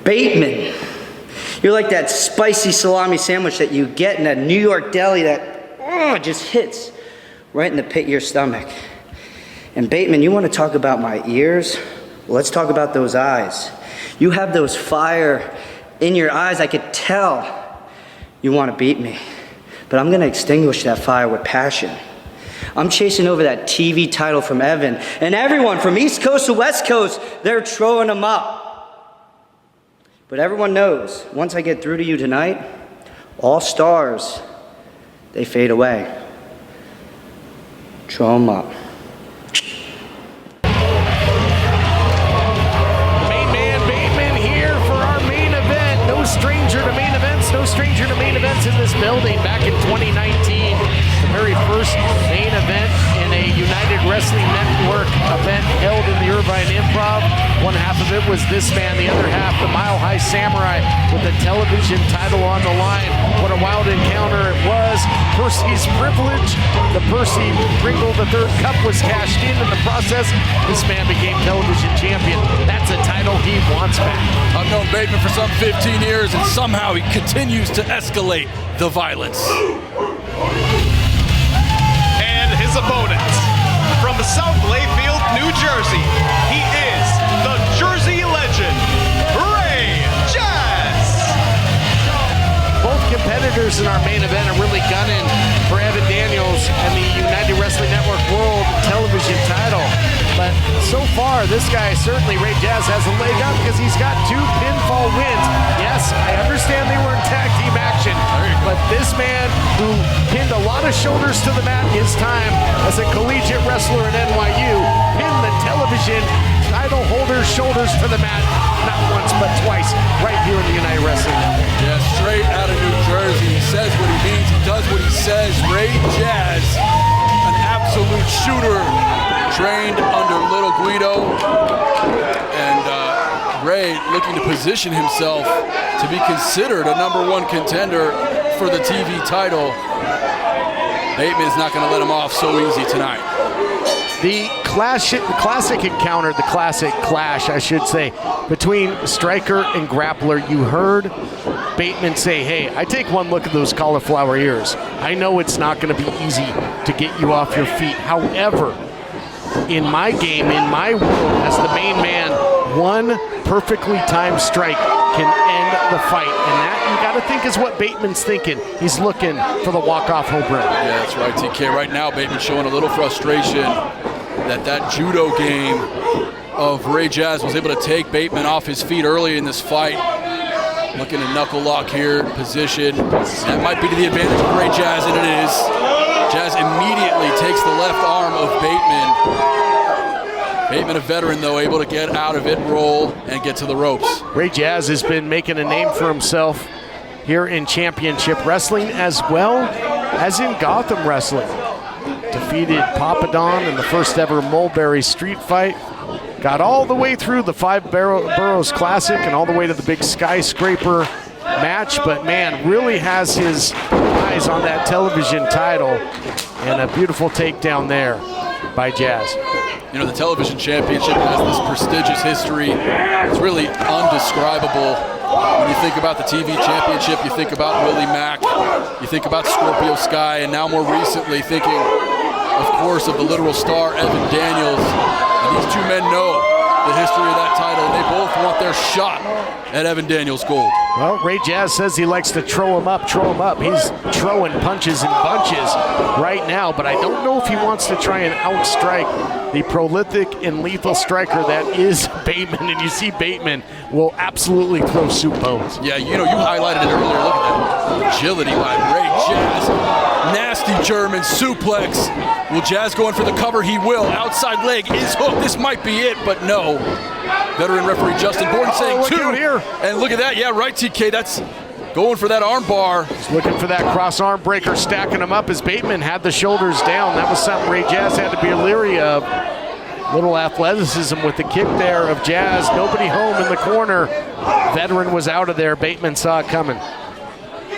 Bateman, you're like that spicy salami sandwich that you get in a New York deli that just hits right in the pit of your stomach. And Bateman, you want to talk about my ears? Well, let's talk about those eyes. You have those fire in your eyes. I could tell you want to beat me. But I'm going to extinguish that fire with passion. I'm chasing over that TV title from Evan. And everyone from East Coast to West Coast, they're throwing them up. But everyone knows, once I get through to you tonight, all stars, they fade away. Throw them up. Main man Bateman here for our main event. No stranger to main events, no stranger to main events in this building. Back in 2019, the very first main event in a United Wrestling Network event held in the Irvine Improv. One half of it was this man, the other half, the Mile High Samurai, with the television title on the line. What a wild encounter it was. Percy's privilege, the Percy Pringle III Cup was cashed in the process. This man became television champion. That's a title he wants back. I've known Bateman for some 15 years, and somehow he continues to escalate the violence. And his opponent, from South Layfield, New Jersey, he is the Jersey legend, Ray Jazz. Both competitors in our main event are really gunning for Evan Daniels and the United Wrestling Network World Television title. But so far, this guy, certainly Ray Jazz, has a leg up because he's got 2 pinfall wins. Yes, I understand they were in tag team action, but this man who pinned a lot of shoulders to the mat his time as a collegiate wrestler at NYU, pinned the television title holder's shoulders to the mat, not once but twice, right here in the United Wrestling Network. Yeah, straight out of New Jersey. He says what he means, he does what he says. Ray Jazz, an absolute shooter, trained under Little Guido, and Ray looking to position himself to be considered a #1 contender for the TV title. Bateman's not going to let him off so easy tonight. The classic encounter, the classic clash, I should say, between striker and grappler. You heard Bateman say, hey, I take one look at those cauliflower ears. I know it's not going to be easy to get you off your feet. However, in my game, in my world, as the main man, one perfectly timed strike can end the fight. And that, you got to think, is what Bateman's thinking. He's looking for the walk-off home run. Yeah, that's right, TK. Right now, Bateman showing a little frustration that judo game of Ray Jazz was able to take Bateman off his feet early in this fight. Looking to knuckle lock here, position. That might be to the advantage of Ray Jazz, and it is. Jazz immediately takes the left arm of Bateman. Bateman, a veteran, though, able to get out of it, roll, and get to the ropes. Ray Jazz has been making a name for himself here in championship wrestling as well as in Gotham wrestling. Defeated Papadon in the first ever Mulberry Street fight. Got all the way through the 5 Boroughs Classic and all the way to the big skyscraper match, but man, really has his eyes on that television title, and a beautiful takedown there by Jazz. You know, the television championship has this prestigious history. It's really undescribable. When you think about the TV championship, you think about Willie Mack, you think about Scorpio Sky, and now more recently thinking, of course, of the literal star, Evan Daniels. And these 2 men know the history of that title, and they both want their shot at Evan Daniels' gold. Well, Ray Jazz says he likes to throw him up. He's throwing punches in bunches right now, but I don't know if he wants to try and outstrike the prolific and lethal striker that is Bateman, and you see Bateman will absolutely throw soup bones. Yeah, you know, you highlighted it earlier. Look at that agility by Ray Jazz. Nasty German suplex. Will Jazz go in for the cover? He will. Outside leg is hooked. This might be it, but no. Veteran referee Justin Borden saying look 2. out here. And look at that. Yeah, right, TK. That's going for that arm bar. He's looking for that cross arm breaker, stacking him up as Bateman had the shoulders down. That was something Ray Jazz had to be leery of. Little athleticism with the kick there of Jazz. Nobody home in the corner. Veteran was out of there. Bateman saw it coming.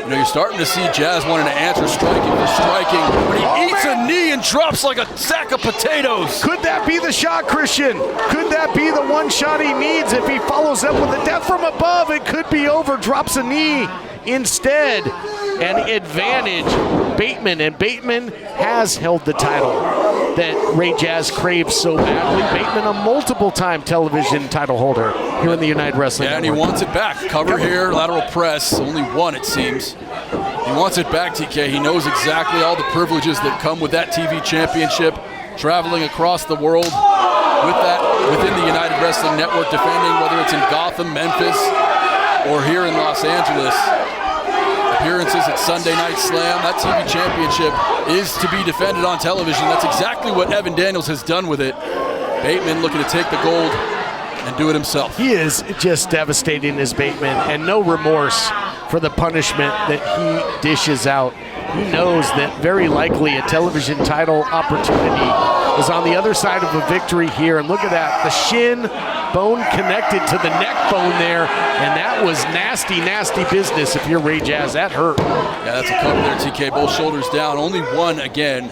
You know, you're starting to see Jazz wanting to answer striking for striking, but he eats a knee and drops like a sack of potatoes. Could that be the shot, Christian? Could that be the one shot he needs? If he follows up with a death from above, it could be over. Drops a knee instead. An advantage, Bateman, and Bateman has held the title that Ray Jazz craves so badly. Bateman, a multiple-time television title holder here in the United Wrestling Yeah, and he Network. wants it back. Cover here, lateral press, only one it seems. He wants it back, TK. He knows exactly all the privileges that come with that TV championship, traveling across the world with that within the United Wrestling Network, defending whether it's in Gotham, Memphis, or here in Los Angeles. Appearances at Sunday Night Slam. That TV championship is to be defended on television. That's exactly what Evan Daniels has done with it. Bateman looking to take the gold and do it himself. He is just devastating as Bateman, and no remorse for the punishment that he dishes out. He knows that very likely a television title opportunity is on the other side of a victory here. And look at that, the shin bone connected to the neck bone there, and that was nasty, nasty business if you're Ray Jazz. That hurt. Yeah, that's a cover there, TK. Both shoulders down. Only one again.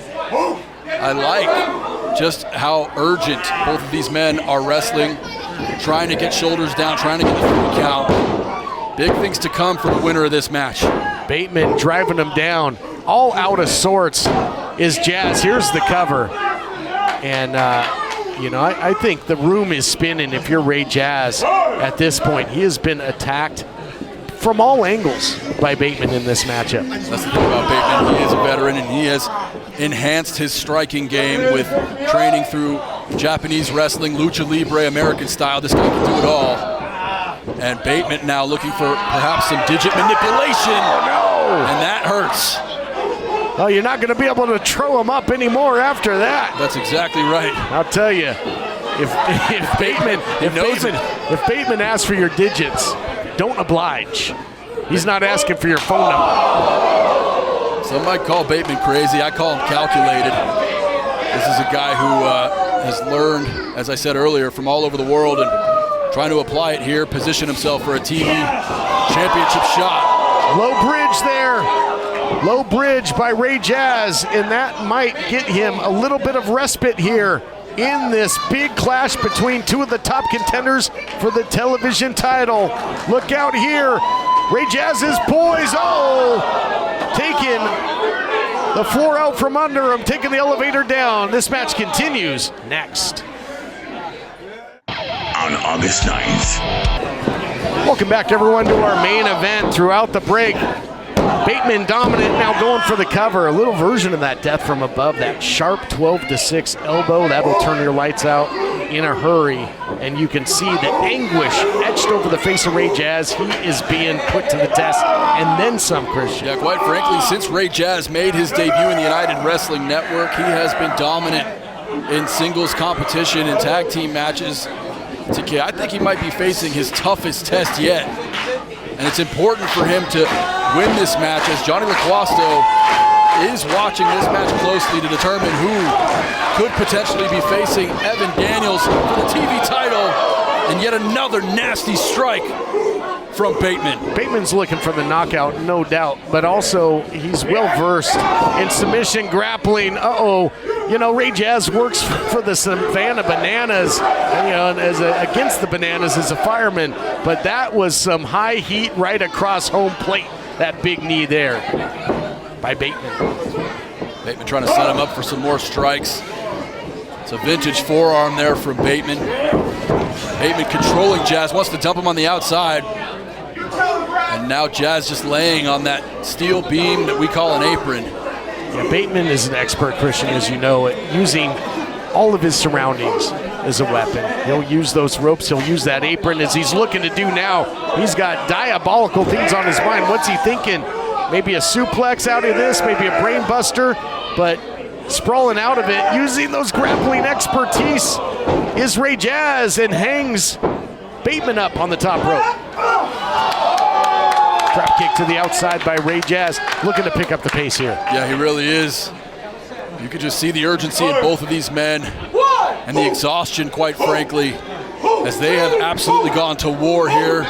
I like just how urgent both of these men are wrestling, trying to get shoulders down, trying to get the 3 count. Big things to come for the winner of this match. Bateman driving him down, all out of sorts is Jazz. Here's the cover. And, you know, I think the room is spinning if you're Ray Jazz at this point. He has been attacked from all angles by Bateman in this matchup. That's the thing about Bateman. He is a veteran, and he has enhanced his striking game with training through Japanese wrestling, lucha libre, American style. This guy can do it all. And Bateman now looking for perhaps some digit manipulation. And that hurts. Oh, you're not going to be able to throw him up anymore after that. That's exactly right. I'll tell you, if Bateman asks for your digits, don't oblige. He's not asking for your phone number. Some might call Bateman crazy. I call him calculated. This is a guy who has learned, as I said earlier, from all over the world and trying to apply it here, position himself for a TV championship shot. Low bridge there. Low bridge by Ray Jazz, and that might get him a little bit of respite here in this big clash between two of the top contenders for the television title. Look out here. Ray Jazz is poised. Oh, taking the floor out from under him, taking the elevator down. This match continues next. On August 9th. Welcome back, everyone, to our main event. Throughout the break, Bateman dominant, now going for the cover. A little version of that death from above, that sharp 12-6 elbow. That'll turn your lights out in a hurry. And you can see the anguish etched over the face of Ray Jazz. He is being put to the test, and then some, Christian. Yeah, quite frankly, since Ray Jazz made his debut in the United Wrestling Network, he has been dominant in singles competition and tag team matches. TK, I think he might be facing his toughest test yet. And it's important for him to win this match, as Johnny LaQuasto is watching this match closely to determine who could potentially be facing Evan Daniels for the TV title. And yet another nasty strike from Bateman. Bateman's looking for the knockout, no doubt, but also he's well-versed in submission grappling. You know, Ray Jazz works for the Savannah Bananas, you know, against the Bananas as a fireman, but that was some high heat right across home plate, that big knee there by Bateman. Bateman trying to set him up for some more strikes. It's a vintage forearm there from Bateman. Bateman controlling Jazz, wants to dump him on the outside. And now Jazz just laying on that steel beam that we call an apron. Yeah, Bateman is an expert, Christian, as you know, at using all of his surroundings as a weapon. He'll use those ropes, he'll use that apron as he's looking to do now. He's got diabolical things on his mind. What's he thinking? Maybe a suplex out of this, maybe a brain buster, but sprawling out of it, using those grappling expertise is Ray Jazz, and hangs Bateman up on the top rope. Drop kick to the outside by Ray Jazz, looking to pick up the pace here. Yeah, he really is. You could just see the urgency in both of these men and the exhaustion, quite frankly, as they have absolutely gone to war here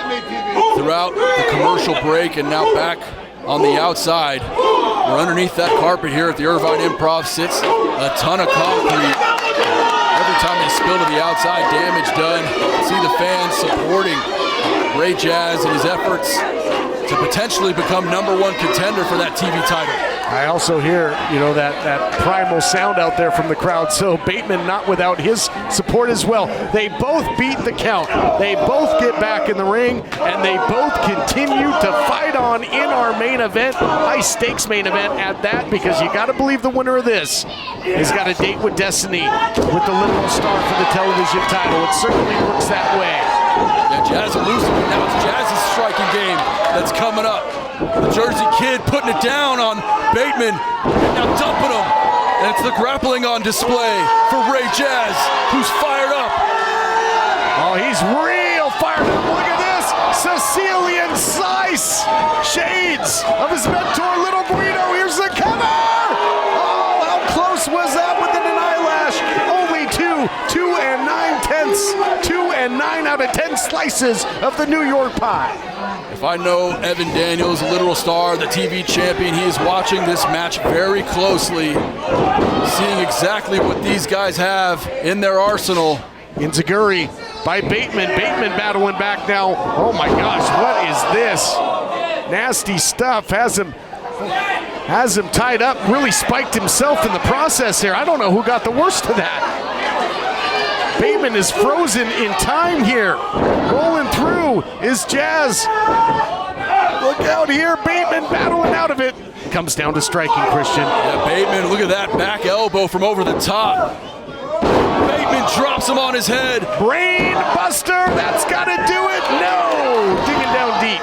throughout the commercial break and now back on the outside. We're underneath that carpet here at the Irvine Improv sits a ton of concrete. Every time they spill to the outside, damage done. See the fans supporting Ray Jazz in his efforts to potentially become #1 contender for that TV title. I also hear, that primal sound out there from the crowd. So Bateman not without his support as well. They both beat the count. They both get back in the ring, and they both continue to fight on in our main event. High stakes main event at that, because you got to believe the winner of this has got a date with destiny with the literal star for the television title. It certainly looks that way. Yeah, Jazz will lose it. Now it's Jazz's striking game that's coming up. The Jersey Kid putting it down on Bateman, now dumping him. And it's the grappling on display for Ray Jazz, who's fired up. Oh, he's real fired up. Look at this. Sicilian slice. Shades of his mentor, Little Guido. Here's the cover. Oh, how close was that within an eyelash? Only 2 and 9/10. 2 and 9 out of 10 slices of the New York pie. If I know Evan Daniels, literal star, the TV champion, he is watching this match very closely, seeing exactly what these guys have in their arsenal. Inzaguri by Bateman. Bateman battling back now. Oh my gosh, what is this? Nasty stuff. Has him tied up. Really spiked himself in the process here. I don't know who got the worst of that. Bateman is frozen in time here. Rolling through is Jazz. Look out here. Bateman battling out of it. Comes down to striking, Christian. Yeah, Bateman, look at that back elbow from over the top. Bateman drops him on his head. Brain buster. That's got to do it. No. Digging down deep.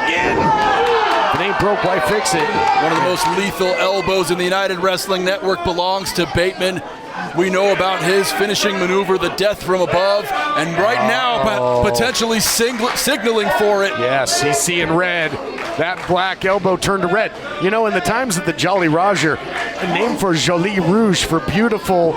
Again. If it ain't broke, why fix it? One of the most lethal elbows in the United Wrestling Network belongs to Bateman. We know about his finishing maneuver, the death from above, and right now potentially signaling for it. Yes, he's seeing red. That black elbow turned to red. In the times of the Jolly Roger, a name for Jolie Rouge, for beautiful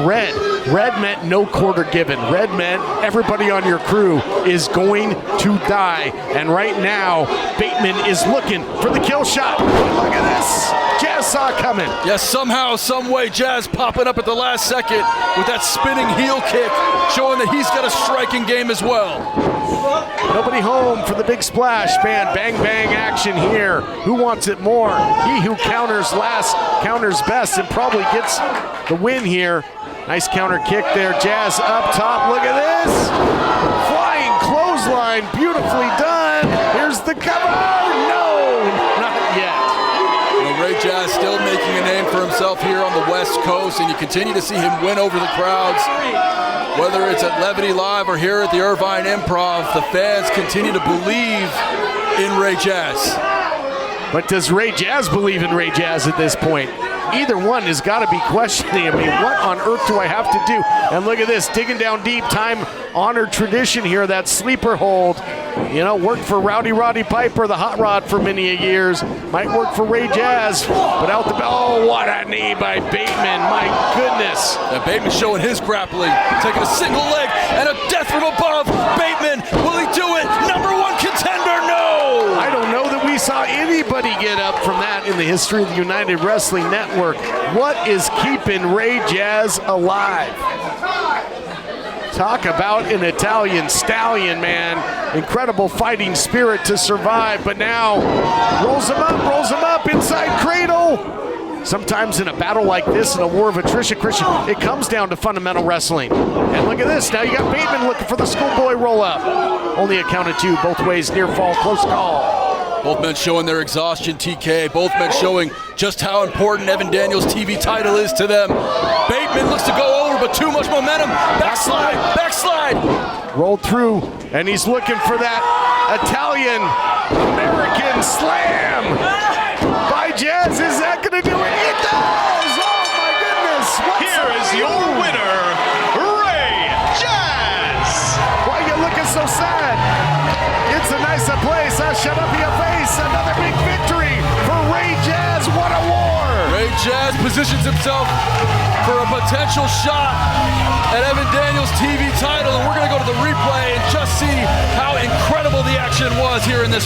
red. Red meant no quarter given. Red meant everybody on your crew is going to die. And right now, Bateman is looking for the kill shot. Look at this. Jazz saw it coming. Yes, somehow, some way, Jazz popping up at the last second with that spinning heel kick, showing that he's got a striking game as well. Nobody home for the big splash, man. Bang, bang action here. Who wants it more? He who counters last, counters best, and probably gets the win here. Nice counter kick there. Jazz up top. Look at this. Flying clothesline. Beautifully done. Here's the cover. No, not yet. Ray Jazz still making a name for himself here on the West Coast, and you continue to see him win over the crowds. Whether it's at Levity Live or here at the Irvine Improv, the fans continue to believe in Ray Jazz. But does Ray Jazz believe in Ray Jazz at this point? Either one has got to be questioning. What on earth do I have to do? And look at this, digging down deep, time-honored tradition here, that sleeper hold. Worked for Rowdy Roddy Piper, the Hot Rod, for many years. Might work for Ray Jazz, but out the bell. Oh, what a knee by Bateman, my goodness. Yeah, Bateman showing his grappling, taking a single leg and a death from above. Bateman, will he do it? #1 contender, no! I don't know that we saw anybody get up from that in the history of the United Wrestling Network. What is keeping Ray Jazz alive? Talk about an Italian stallion, man. Incredible fighting spirit to survive, but now rolls him up inside cradle. Sometimes in a battle like this, in a war of attrition, Christian, it comes down to fundamental wrestling. And look at this, now you got Bateman looking for the schoolboy roll-up. Only a count of 2, both ways, near fall, close call. Both men showing their exhaustion, TK. Both men showing just how important Evan Daniels' TV title is to them. Bateman looks to go over, but too much momentum. Backslide. Rolled through, and he's looking for that Italian-American slam by Jazz. Is that going to do it? It does! Oh, my goodness. Here is your winner, Ray Jazz. Why are you looking so sad? It's a nicer place. Shut up your face. Another big victory for Ray Jazz. What a war! Ray Jazz positions himself for a potential shot at Evan Daniels' TV title, and we're going to go to the replay and just see how incredible the action was here in this